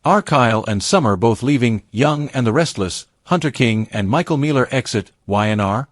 Are Kyle and Summer both leaving Young and the Restless, Hunter King and Michael Mealer exit YNR?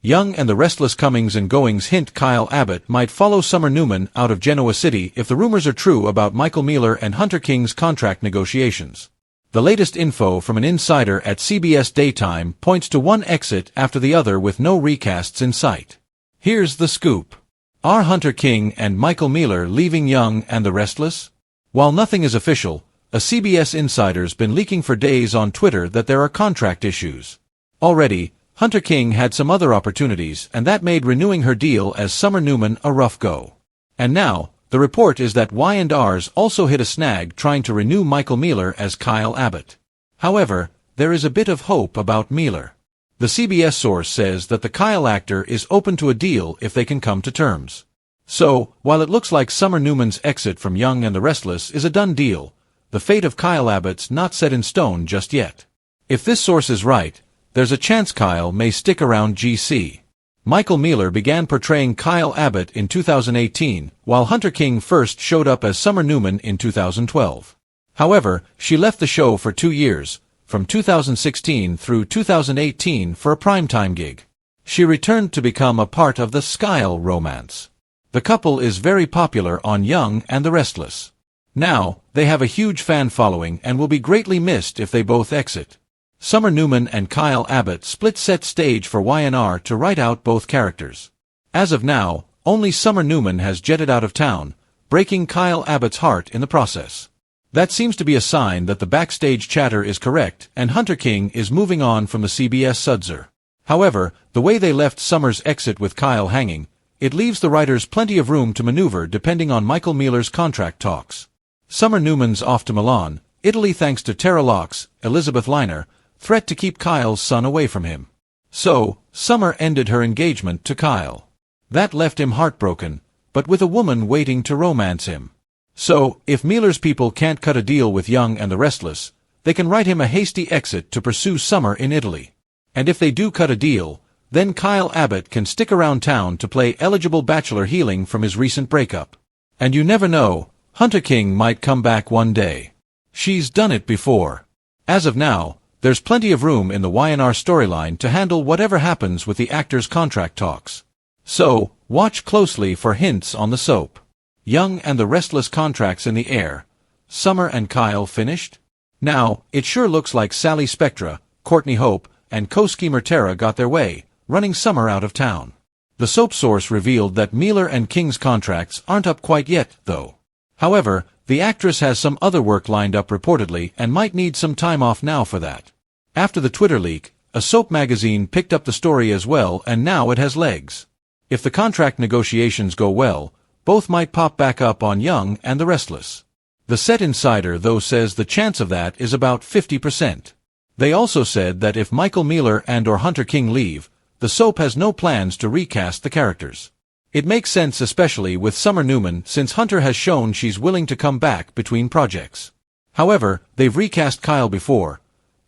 Young and the Restless comings and goings hint Kyle Abbott might follow Summer Newman out of Genoa City if the rumors are true about Michael Mealer and Hunter King's contract negotiations. The latest info from an insider at CBS Daytime points to one exit after the other with no recasts in sight. Here's the scoop. Are Hunter King and Michael Mealer leaving Young and the Restless? While nothing is official, a CBS insider's been leaking for days on Twitter that there are contract issues. Already, Hunter King had some other opportunities, and that made renewing her deal as Summer Newman a rough go. And now, the report is that Y&Rs also hit a snag trying to renew Michael Mealer as Kyle Abbott. However, there is a bit of hope about Mealer. The CBS source says that the Kyle actor is open to a deal if they can come to terms. So, while it looks like Summer Newman's exit from Young and the Restless is a done deal, the fate of Kyle Abbott's not set in stone just yet. If this source is right, there's a chance Kyle may stick around GC. Michael Mealer began portraying Kyle Abbott in 2018, while Hunter King first showed up as Summer Newman in 2012. However, she left the show for 2 years, from 2016 through 2018 for a primetime gig. She returned to become a part of the Skyle romance. The couple is very popular on Young and the Restless. Now, they have a huge fan following and will be greatly missed if they both exit. Summer Newman and Kyle Abbott split set stage for YNR to write out both characters. As of now, only Summer Newman has jetted out of town, breaking Kyle Abbott's heart in the process. That seems to be a sign that the backstage chatter is correct and Hunter King is moving on from the CBS Sudzer. However, the way they left Summer's exit with Kyle hanging, it leaves the writers plenty of room to maneuver depending on Michael Mealer's contract talks. Summer Newman's off to Milan, Italy thanks to Tara Locke's, Elizabeth Liner, threat to keep Kyle's son away from him. So, Summer ended her engagement to Kyle. That left him heartbroken, but with a woman waiting to romance him. So, if Mealer's people can't cut a deal with Young and the Restless, they can write him a hasty exit to pursue Summer in Italy. And if they do cut a deal, then Kyle Abbott can stick around town to play eligible bachelor healing from his recent breakup. And you never know, Hunter King might come back one day. She's done it before. As of now, there's plenty of room in the YNR storyline to handle whatever happens with the actor's contract talks. So, watch closely for hints on the soap. Young and the Restless contracts in the air. Summer and Kyle finished? Now, it sure looks like Sally Spectra, Courtney Hope, and co-schemer Tara got their way, running Summer out of town. The soap source revealed that Mealer and King's contracts aren't up quite yet, though. However, the actress has some other work lined up reportedly and might need some time off now for that. After the Twitter leak, a soap magazine picked up the story as well and now it has legs. If the contract negotiations go well, both might pop back up on Young and the Restless. The set insider though says the chance of that is about 50%. They also said that if Michael Mealer and/or Hunter King leave, the soap has no plans to recast the characters. It makes sense especially with Summer Newman since Hunter has shown she's willing to come back between projects. However, they've recast Kyle before.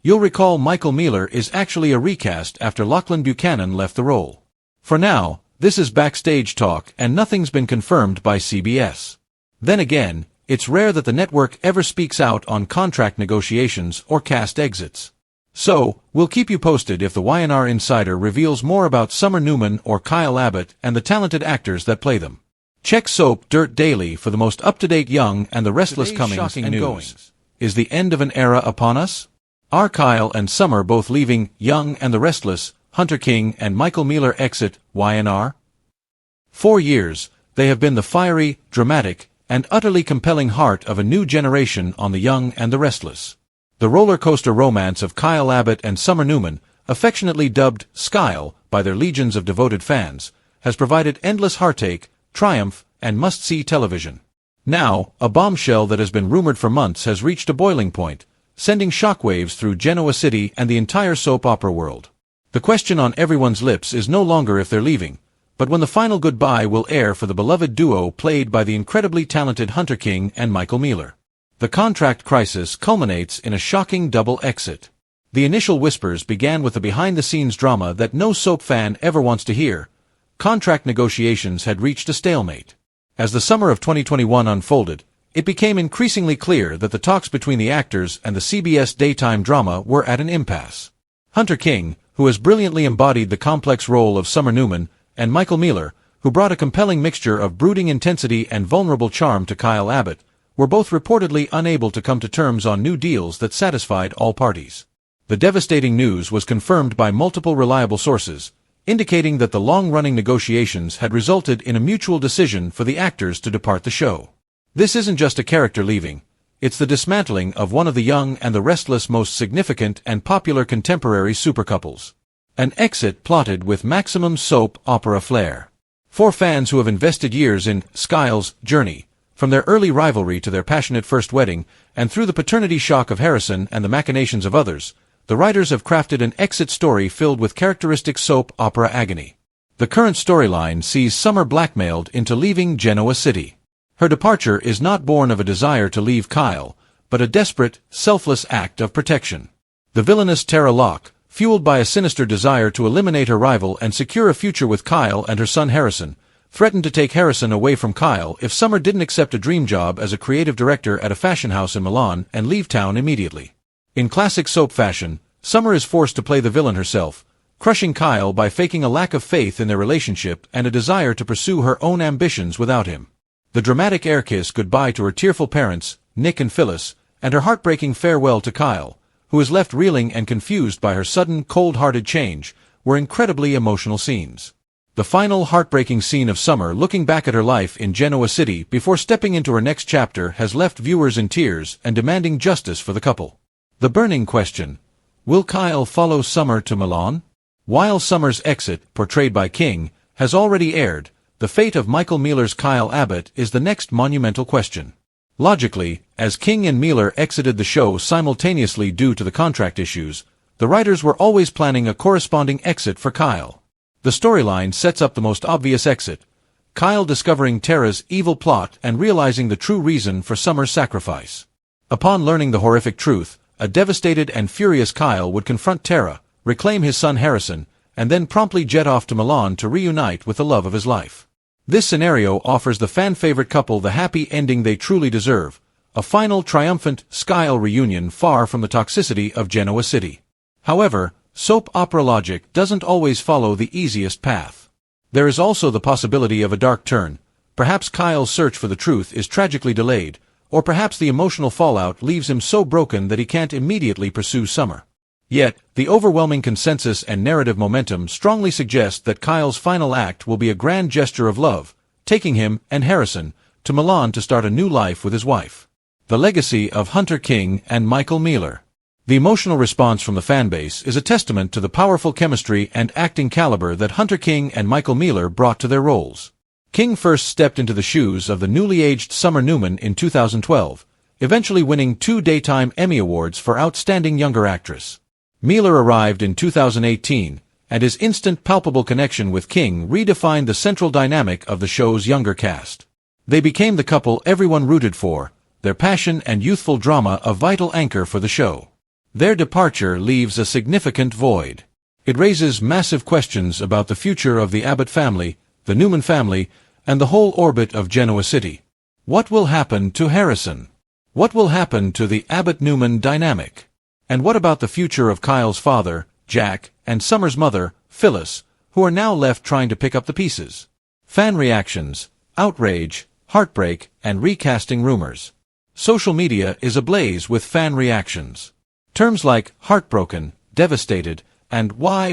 You'll recall Michael Mealer is actually a recast after Lachlan Buchanan left the role. For now, this is backstage talk and nothing's been confirmed by CBS. Then again, it's rare that the network ever speaks out on contract negotiations or cast exits. So, we'll keep you posted if the YNR Insider reveals more about Summer Newman or Kyle Abbott and the talented actors that play them. Check Soap Dirt Daily for the most up-to-date Young and the Restless comings and goings. Is the end of an era upon us? Are Kyle and Summer both leaving Young and the Restless, Hunter King and Michael Mealer exit YNR? 4 years, they have been the fiery, dramatic, and utterly compelling heart of a new generation on the Young and the Restless. The roller coaster romance of Kyle Abbott and Summer Newman, affectionately dubbed Skyle by their legions of devoted fans, has provided endless heartache, triumph, and must-see television. Now, a bombshell that has been rumored for months has reached a boiling point, sending shockwaves through Genoa City and the entire soap opera world. The question on everyone's lips is no longer if they're leaving, but when the final goodbye will air for the beloved duo played by the incredibly talented Hunter King and Michael Mealer. The contract crisis culminates in a shocking double exit. The initial whispers began with the behind-the-scenes drama that no soap fan ever wants to hear. Contract negotiations had reached a stalemate. As the summer of 2021 unfolded, it became increasingly clear that the talks between the actors and the CBS daytime drama were at an impasse. Hunter King, who has brilliantly embodied the complex role of Summer Newman, and Michael Mealer, who brought a compelling mixture of brooding intensity and vulnerable charm to Kyle Abbott, were both reportedly unable to come to terms on new deals that satisfied all parties. The devastating news was confirmed by multiple reliable sources, indicating that the long-running negotiations had resulted in a mutual decision for the actors to depart the show. This isn't just a character leaving, it's the dismantling of one of the Young and the Restless' most significant and popular contemporary supercouples. An exit plotted with maximum soap opera flair. For fans who have invested years in Kyle's journey, from their early rivalry to their passionate first wedding, and through the paternity shock of Harrison and the machinations of others, the writers have crafted an exit story filled with characteristic soap opera agony. The current storyline sees Summer blackmailed into leaving Genoa City. Her departure is not born of a desire to leave Kyle, but a desperate, selfless act of protection. The villainous Tara Locke, fueled by a sinister desire to eliminate her rival and secure a future with Kyle and her son Harrison, threatened to take Harrison away from Kyle if Summer didn't accept a dream job as a creative director at a fashion house in Milan and leave town immediately. In classic soap fashion, Summer is forced to play the villain herself, crushing Kyle by faking a lack of faith in their relationship and a desire to pursue her own ambitions without him. The dramatic air kiss goodbye to her tearful parents, Nick and Phyllis, and her heartbreaking farewell to Kyle, who is left reeling and confused by her sudden, cold-hearted change, were incredibly emotional scenes. The final heartbreaking scene of Summer looking back at her life in Genoa City before stepping into her next chapter has left viewers in tears and demanding justice for the couple. The burning question: will Kyle follow Summer to Milan? While Summer's exit, portrayed by King, has already aired, the fate of Michael Mealer's Kyle Abbott is the next monumental question. Logically, as King and Mealer exited the show simultaneously due to the contract issues, the writers were always planning a corresponding exit for Kyle. The storyline sets up the most obvious exit: Kyle discovering Tara's evil plot and realizing the true reason for Summer's sacrifice. Upon learning the horrific truth, a devastated and furious Kyle would confront Tara, reclaim his son Harrison, and then promptly jet off to Milan to reunite with the love of his life. This scenario offers the fan-favorite couple the happy ending they truly deserve, a final triumphant Kyle reunion far from the toxicity of Genoa City. However, soap opera logic doesn't always follow the easiest path. There is also the possibility of a dark turn. Perhaps Kyle's search for the truth is tragically delayed, or perhaps the emotional fallout leaves him so broken that he can't immediately pursue Summer. Yet, the overwhelming consensus and narrative momentum strongly suggest that Kyle's final act will be a grand gesture of love, taking him, and Harrison, to Milan to start a new life with his wife. The legacy of Hunter King and Michael Mealer. The emotional response from the fanbase is a testament to the powerful chemistry and acting caliber that Hunter King and Michael Mealer brought to their roles. King first stepped into the shoes of the newly aged Summer Newman in 2012, eventually winning 2 Daytime Emmy Awards for Outstanding Younger Actress. Mealer arrived in 2018, and his instant palpable connection with King redefined the central dynamic of the show's younger cast. They became the couple everyone rooted for, their passion and youthful drama a vital anchor for the show. Their departure leaves a significant void. It raises massive questions about the future of the Abbott family, the Newman family, and the whole orbit of Genoa City. What will happen to Harrison? What will happen to the Abbott-Newman dynamic? And what about the future of Kyle's father, Jack, and Summer's mother, Phyllis, who are now left trying to pick up the pieces? Fan reactions, outrage, heartbreak, and recasting rumors. Social media is ablaze with fan reactions. Terms like heartbroken, devastated, and why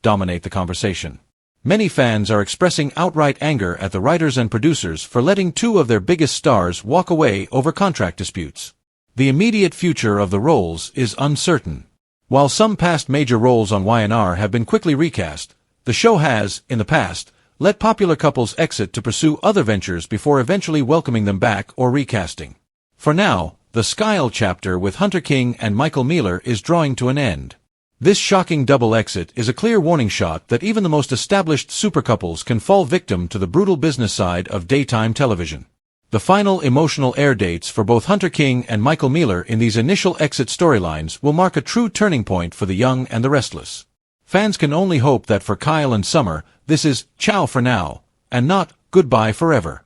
dominate the conversation. Many fans are expressing outright anger at the writers and producers for letting 2 of their biggest stars walk away over contract disputes. The immediate future of the roles is uncertain. While some past major roles on Y&R have been quickly recast, the show has, in the past, let popular couples exit to pursue other ventures before eventually welcoming them back or recasting. For now, the Kyle chapter with Hunter King and Michael Mealer is drawing to an end. This shocking double exit is a clear warning shot that even the most established supercouples can fall victim to the brutal business side of daytime television. The final emotional air dates for both Hunter King and Michael Mealer in these initial exit storylines will mark a true turning point for the Young and the Restless. Fans can only hope that for Kyle and Summer, this is ciao for now, and not goodbye forever.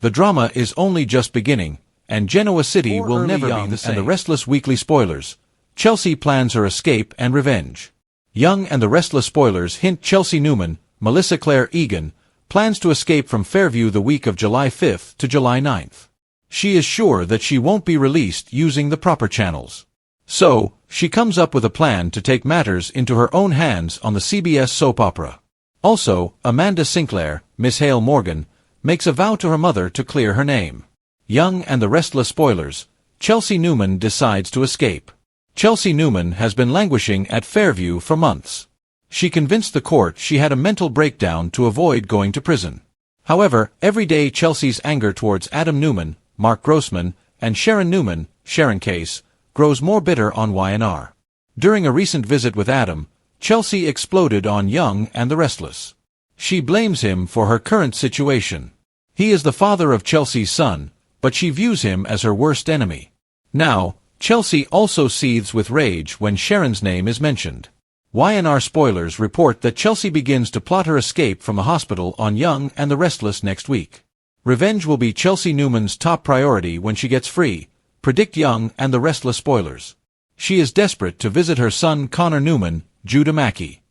The drama is only just beginning, and Genoa City will never be the same. And the Restless weekly spoilers. Chelsea plans her escape and revenge. Young and the Restless spoilers hint Chelsea Newman, Melissa Claire Egan, plans to escape from Fairview the week of July 5th to July 9th. She is sure that she won't be released using the proper channels. So, she comes up with a plan to take matters into her own hands on the CBS soap opera. Also, Amanda Sinclair, Miss Hale Morgan, makes a vow to her mother to clear her name. Young and the Restless spoilers. Chelsea Newman decides to escape. Chelsea Newman has been languishing at Fairview for months. She convinced the court she had a mental breakdown to avoid going to prison. However, every day Chelsea's anger towards Adam Newman, Mark Grossman, and Sharon Newman, Sharon Case, grows more bitter on Y&R. During a recent visit with Adam, Chelsea exploded on Young and the Restless. She blames him for her current situation. He is the father of Chelsea's son, but she views him as her worst enemy. Now, Chelsea also seethes with rage when Sharon's name is mentioned. Y&R spoilers report that Chelsea begins to plot her escape from the hospital on Young and the Restless next week. Revenge will be Chelsea Newman's top priority when she gets free, predict Young and the Restless spoilers. She is desperate to visit her son Connor Newman, Judah Mackey.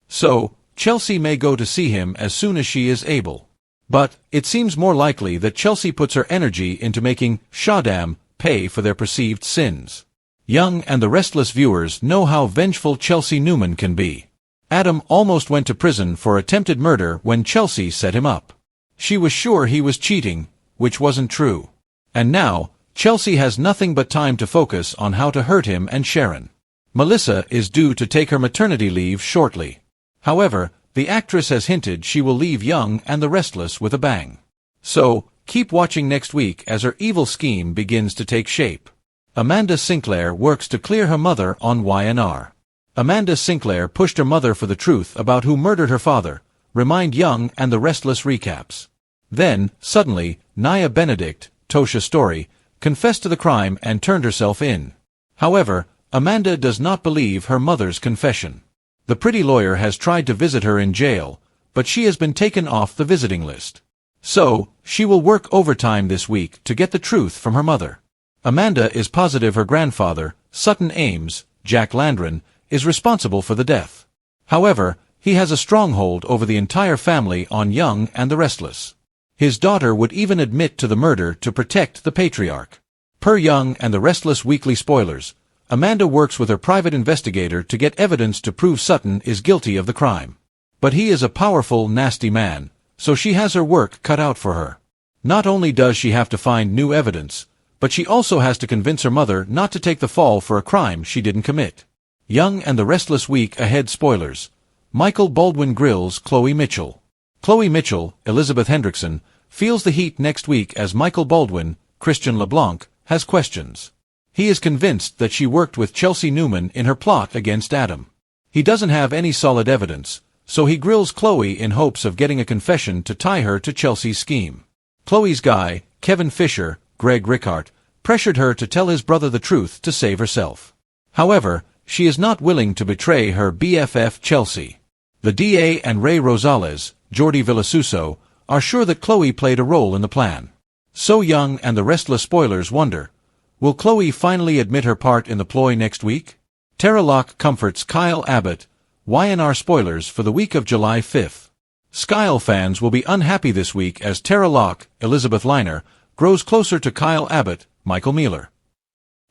So, Chelsea may go to see him as soon as she is able. But, it seems more likely that Chelsea puts her energy into making Shaddam pay for their perceived sins. Young and the Restless viewers know how vengeful Chelsea Newman can be. Adam almost went to prison for attempted murder when Chelsea set him up. She was sure he was cheating, which wasn't true. And now, Chelsea has nothing but time to focus on how to hurt him and Sharon. Melissa is due to take her maternity leave shortly. However, the actress has hinted she will leave Young and the Restless with a bang. So, keep watching next week as her evil scheme begins to take shape. Amanda Sinclair works to clear her mother on Y&R. Amanda Sinclair pushed her mother for the truth about who murdered her father, remind Young and the Restless recaps. Then, suddenly, Nia Benedict, Tosha Story, confessed to the crime and turned herself in. However, Amanda does not believe her mother's confession. The pretty lawyer has tried to visit her in jail, but she has been taken off the visiting list. So, she will work overtime this week to get the truth from her mother. Amanda is positive her grandfather, Sutton Ames, Jack Landron, is responsible for the death. However, he has a stronghold over the entire family on Young and the Restless. His daughter would even admit to the murder to protect the patriarch. Per Young and the Restless weekly spoilers, Amanda works with her private investigator to get evidence to prove Sutton is guilty of the crime. But he is a powerful, nasty man, so she has her work cut out for her. Not only does she have to find new evidence, but she also has to convince her mother not to take the fall for a crime she didn't commit. Young and the Restless week ahead spoilers. Michael Baldwin grills Chloe Mitchell. Chloe Mitchell, Elizabeth Hendrickson, feels the heat next week as Michael Baldwin, Christian LeBlanc, has questions. He is convinced that she worked with Chelsea Newman in her plot against Adam. He doesn't have any solid evidence, so he grills Chloe in hopes of getting a confession to tie her to Chelsea's scheme. Chloe's guy, Kevin Fisher, Greg Rickhart, pressured her to tell his brother the truth to save herself. However, she is not willing to betray her BFF Chelsea. The DA and Ray Rosales, Jordi Villasuso, are sure that Chloe played a role in the plan. So Young and the Restless spoilers wonder, will Chloe finally admit her part in the ploy next week? Tara Locke comforts Kyle Abbott, Y&R spoilers for the week of July 5th. Skyle fans will be unhappy this week as Tara Locke, Elizabeth Liner, grows closer to Kyle Abbott, Michael Mealer.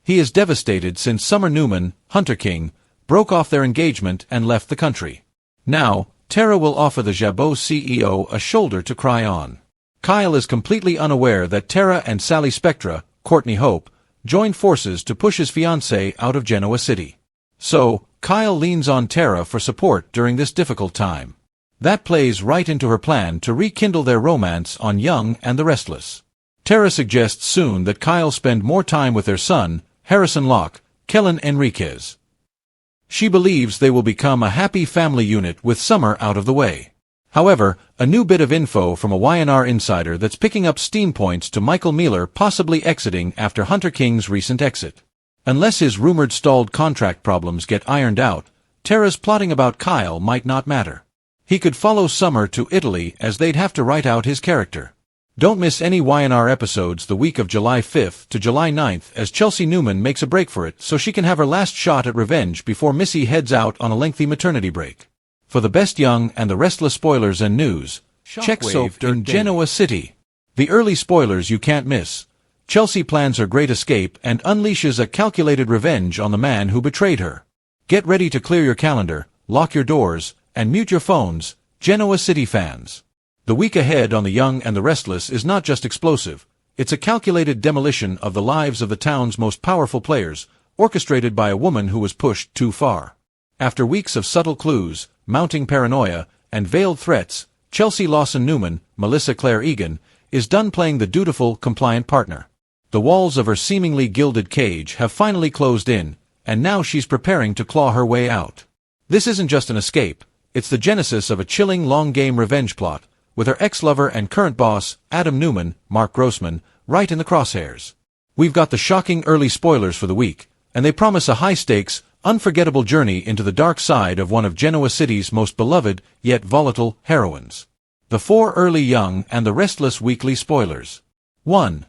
He is devastated since Summer Newman, Hunter King, broke off their engagement and left the country. Now, Tara will offer the Jabot CEO a shoulder to cry on. Kyle is completely unaware that Tara and Sally Spectra, Courtney Hope, joined forces to push his fiancée out of Genoa City. So, Kyle leans on Tara for support during this difficult time. That plays right into her plan to rekindle their romance on Young and the Restless. Tara suggests soon that Kyle spend more time with their son, Harrison Locke, Kellen Enriquez. She believes they will become a happy family unit with Summer out of the way. However, a new bit of info from a Y&R insider that's picking up steam points to Michael Mealer possibly exiting after Hunter King's recent exit. Unless his rumored stalled contract problems get ironed out, Tara's plotting about Kyle might not matter. He could follow Summer to Italy as they'd have to write out his character. Don't miss any Y&R episodes the week of July 5th to July 9th as Chelsea Newman makes a break for it so she can have her last shot at revenge before Missy heads out on a lengthy maternity break. For the best Young and the Restless spoilers and news, check Soap in Genoa City. The early spoilers you can't miss. Chelsea plans her great escape and unleashes a calculated revenge on the man who betrayed her. Get ready to clear your calendar, lock your doors, and mute your phones, Genoa City fans. The week ahead on The Young and the Restless is not just explosive, it's a calculated demolition of the lives of the town's most powerful players, orchestrated by a woman who was pushed too far. After weeks of subtle clues, mounting paranoia, and veiled threats, Chelsea Lawson Newman, Melissa Claire Egan, is done playing the dutiful, compliant partner. The walls of her seemingly gilded cage have finally closed in, and now she's preparing to claw her way out. This isn't just an escape, it's the genesis of a chilling long-game revenge plot, with her ex-lover and current boss, Adam Newman, Mark Grossman, right in the crosshairs. We've got the shocking early spoilers for the week, and they promise a high-stakes, unforgettable journey into the dark side of one of Genoa City's most beloved, yet volatile, heroines. The 4 early Young and the Restless weekly spoilers. 1.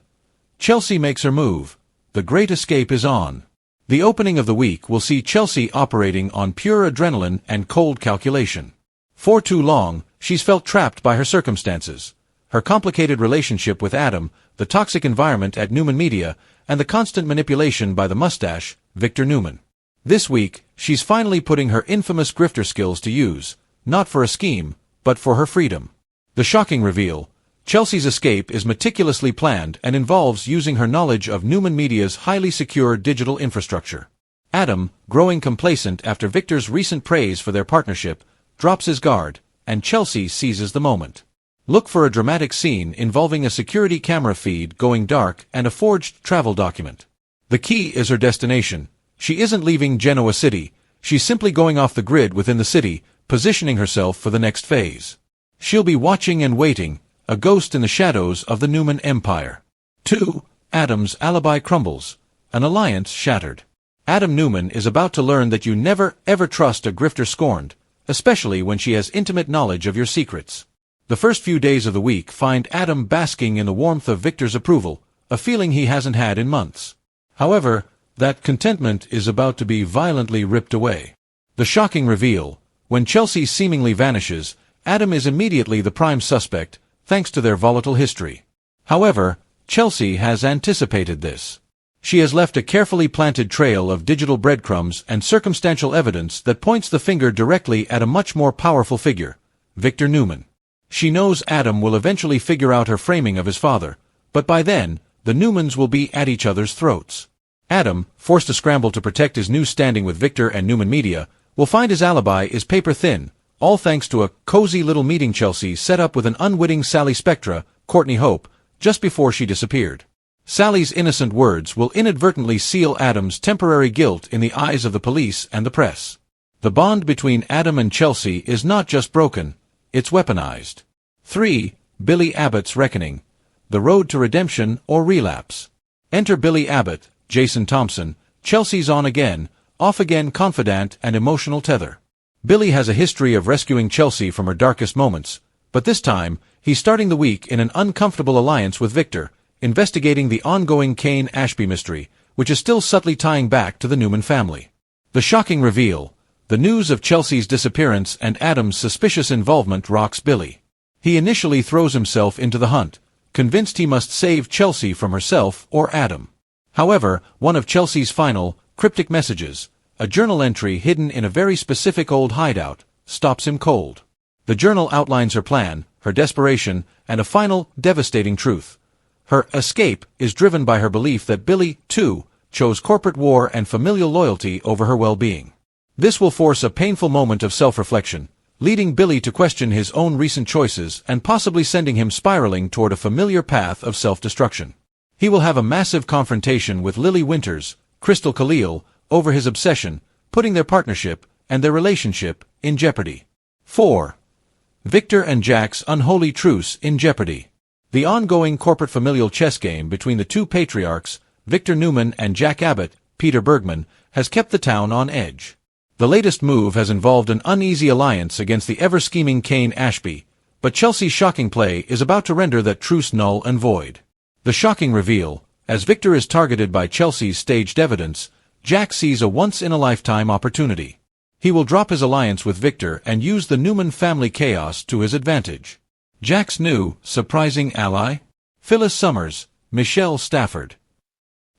Chelsea makes her move. The Great Escape is on. The opening of the week will see Chelsea operating on pure adrenaline and cold calculation. For too long, she's felt trapped by her circumstances. Her complicated relationship with Adam, the toxic environment at Newman Media, and the constant manipulation by the mustache, Victor Newman. This week, she's finally putting her infamous grifter skills to use, not for a scheme, but for her freedom. The shocking reveal: Chelsea's escape is meticulously planned and involves using her knowledge of Newman Media's highly secure digital infrastructure. Adam, growing complacent after Victor's recent praise for their partnership, drops his guard, and Chelsea seizes the moment. Look for a dramatic scene involving a security camera feed going dark and a forged travel document. The key is her destination. She isn't leaving Genoa City, she's simply going off the grid within the city, positioning herself for the next phase. She'll be watching and waiting, a ghost in the shadows of the Newman Empire. 2. Adam's alibi crumbles. An alliance shattered. Adam Newman is about to learn that you never, ever trust a grifter scorned, especially when she has intimate knowledge of your secrets. The first few days of the week find Adam basking in the warmth of Victor's approval, a feeling he hasn't had in months. However, that contentment is about to be violently ripped away. The shocking reveal: when Chelsea seemingly vanishes, Adam is immediately the prime suspect, thanks to their volatile history. However, Chelsea has anticipated this. She has left a carefully planted trail of digital breadcrumbs and circumstantial evidence that points the finger directly at a much more powerful figure, Victor Newman. She knows Adam will eventually figure out her framing of his father, but by then, the Newmans will be at each other's throats. Adam, forced to scramble to protect his new standing with Victor and Newman Media, will find his alibi is paper thin, all thanks to a cozy little meeting Chelsea set up with an unwitting Sally Spectra, Courtney Hope, just before she disappeared. Sally's innocent words will inadvertently seal Adam's temporary guilt in the eyes of the police and the press. The bond between Adam and Chelsea is not just broken, it's weaponized. 3. Billy Abbott's reckoning. The road to redemption or relapse. Enter Billy Abbott, Jason Thompson, Chelsea's on-again, off-again confidant and emotional tether. Billy has a history of rescuing Chelsea from her darkest moments, but this time, he's starting the week in an uncomfortable alliance with Victor, investigating the ongoing Kane Ashby mystery, which is still subtly tying back to the Newman family. The shocking reveal: the news of Chelsea's disappearance and Adam's suspicious involvement rocks Billy. He initially throws himself into the hunt, convinced he must save Chelsea from herself or Adam. However, one of Chelsea's final, cryptic messages, a journal entry hidden in a very specific old hideout, stops him cold. The journal outlines her plan, her desperation, and a final, devastating truth. Her escape is driven by her belief that Billy, too, chose corporate war and familial loyalty over her well-being. This will force a painful moment of self-reflection, leading Billy to question his own recent choices and possibly sending him spiraling toward a familiar path of self-destruction. He will have a massive confrontation with Lily Winters, Crystal Khalil, over his obsession, putting their partnership and their relationship in jeopardy. 4. Victor and Jack's unholy truce in jeopardy. The ongoing corporate familial chess game between the two patriarchs, Victor Newman and Jack Abbott, Peter Bergman, has kept the town on edge. The latest move has involved an uneasy alliance against the ever-scheming Kane Ashby, But Chelsea's shocking play is about to render that truce null and void. The shocking reveal: as Victor is targeted by Chelsea's staged evidence, Jack sees a once-in-a-lifetime opportunity. He will drop his alliance with Victor and use the Newman family chaos to his advantage. Jack's new, surprising ally? Phyllis Summers, Michelle Stafford.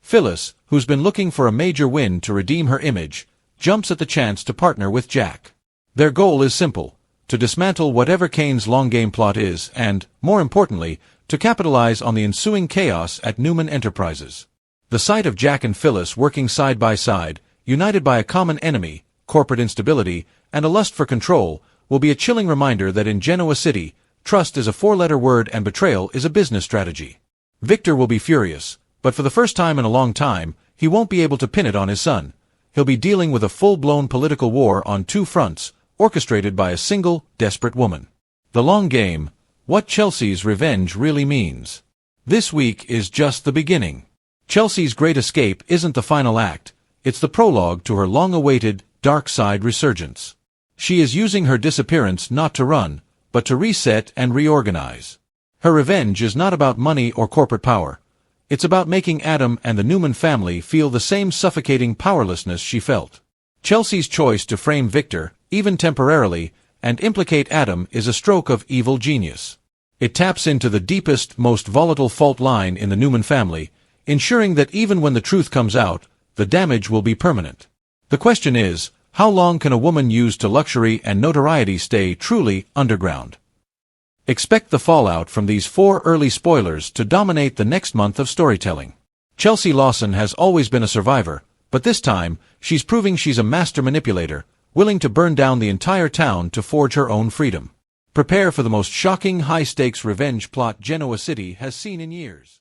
Phyllis, who's been looking for a major win to redeem her image, jumps at the chance to partner with Jack. Their goal is simple: to dismantle whatever Kane's long-game plot is and, more importantly, to capitalize on the ensuing chaos at Newman Enterprises. The sight of Jack and Phyllis working side by side, united by a common enemy, corporate instability, and a lust for control, will be a chilling reminder that in Genoa City, trust is a four-letter word and betrayal is a business strategy. Victor will be furious, but for the first time in a long time, he won't be able to pin it on his son. He'll be dealing with a full-blown political war on two fronts, orchestrated by a single, desperate woman. The long game: what Chelsea's revenge really means. This week is just the beginning. Chelsea's great escape isn't the final act, it's the prologue to her long-awaited, dark side resurgence. She is using her disappearance not to run, but to reset and reorganize. Her revenge is not about money or corporate power. It's about making Adam and the Newman family feel the same suffocating powerlessness she felt. Chelsea's choice to frame Victor, even temporarily, and implicate Adam is a stroke of evil genius. It taps into the deepest, most volatile fault line in the Newman family, ensuring that even when the truth comes out, the damage will be permanent. The question is, how long can a woman used to luxury and notoriety stay truly underground? Expect the fallout from these 4 early spoilers to dominate the next month of storytelling. Chelsea Lawson has always been a survivor, but this time, she's proving she's a master manipulator, willing to burn down the entire town to forge her own freedom. Prepare for the most shocking, high-stakes revenge plot Genoa City has seen in years.